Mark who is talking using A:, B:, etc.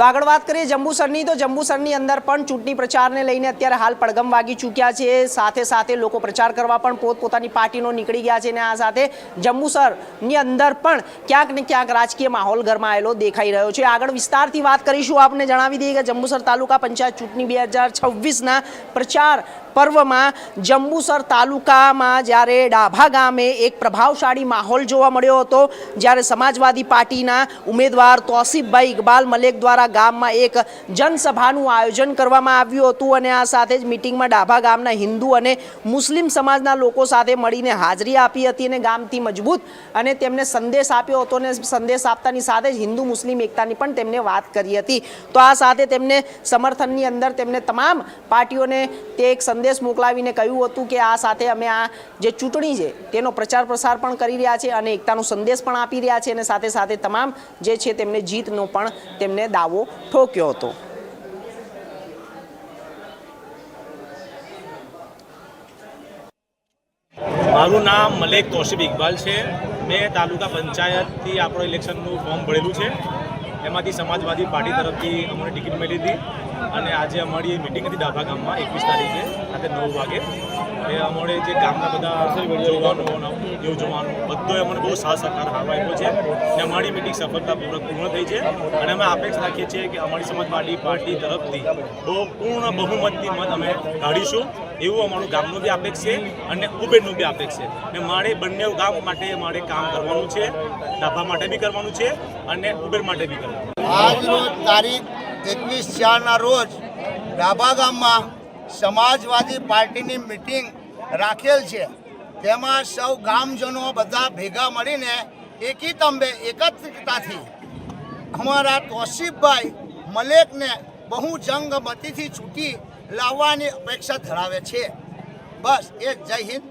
A: તો આગળ વાત કરીએ જંબુસરની, તો જંબુસરની અંદર પણ ચૂંટણી પ્રચારને લઈને અત્યારે હાલ પડઘમ વાગી ચૂક્યા છે। સાથે સાથે લોકો પ્રચાર કરવા પણ પોતપોતાની પાર્ટીનો નીકળી ગયા છે અને આ સાથે જંબુસરની અંદર પણ ક્યાંક ને ક્યાંક રાજકીય માહોલ ગરમાયેલો દેખાઈ રહ્યો છે। આગળ વિસ્તારથી વાત કરીશું। આપને જણાવી દઈએ કે જંબુસર તાલુકા પંચાયત ચૂંટણી 2026ના પ્રચાર પર્વમાં જંબુસર તાલુકામાં જ્યારે ડાભા ગામે એક પ્રભાવશાળી માહોલ જોવા મળ્યો હતો, જ્યારે સમાજવાદી પાર્ટીના ઉમેદવાર તોસીફભાઈ ઇકબાલ મલેક દ્વારા ગામમાં એક જનસભાનું આયોજન કરવામાં આવ્યું હતું અને આ સાથે જ મિટિંગમાં ડાભા ગામના હિન્દુ અને મુસ્લિમ સમાજના લોકો સાથે મળીને હાજરી આપી હતી અને ગામથી મજબૂત અને તેમને સંદેશ આપ્યો હતો અને સંદેશ આપતાની સાથે જ હિન્દુ મુસ્લિમ એકતાની પણ તેમને વાત કરી હતી। તો આ સાથે તેમને સમર્થનની અંદર તેમને તમામ પાર્ટીઓને તે એક સંદેશ મોકલાવીને કહ્યું હતું કે આ સાથે અમે આ જે ચૂંટણી છે તેનો પ્રચાર પ્રસાર પણ કરી રહ્યા છે અને એકતાનો સંદેશ પણ આપી રહ્યા છે અને સાથે સાથે તમામ જે છે તેમને જીતનો પણ તેમને દાવો ઠોક્યો હતો।
B: મારું નામ મલેક તોસીફ ઇકબાલ છે। મેં તાલુકા પંચાયતથી આપણો ઇલેક્શનનું ફોર્મ ભરેલું છે, એમાંથી સમાજવાદી પાર્ટી તરફથી અમને ટિકિટ મળી હતી અને આજે અમારી મિટિંગ હતી ડાભા ગામમાં 21 તારીખે રાતે 9 વાગે। એ અમારે જે ગામના બધા જોવાનું બધો અમને બહુ સાથ સહકાર આપ્યો છે અને અમારી મિટિંગ સફળતાપૂર્વક પૂર્ણ થઈ છે અને અમે અપેક્ષા રાખીએ છીએ કે અમારી સમાજવાદી પાર્ટી તરફથી બહુ પૂર્ણ બહુમતથી મત અમે કાઢીશું એવું અમારું ગામનું બી અપેક્ષ છે અને ઉબેરનું બી અપેક્ષ છે અને મારે બંને ગામ માટે મારે કામ કરવાનું છે, ડાભા માટે બી કરવાનું છે અને ઉબેર માટે બી કરવાનું।
C: આજ રોજ તારીખ 21/4ના રોજ ડાભા ગામમાં સમાજવાદી પાર્ટીની મિટિંગ રાખેલ છે, તેમાં સૌ ગામજનો બધા ભેગા મળીને એકત્રિતતાથી અમારા તોસીફભાઈ મલેકને બહુ જંગમતીથી ચૂંટી લાવવાની અપેક્ષા ધરાવે છે। બસ એ જય હિન્દ।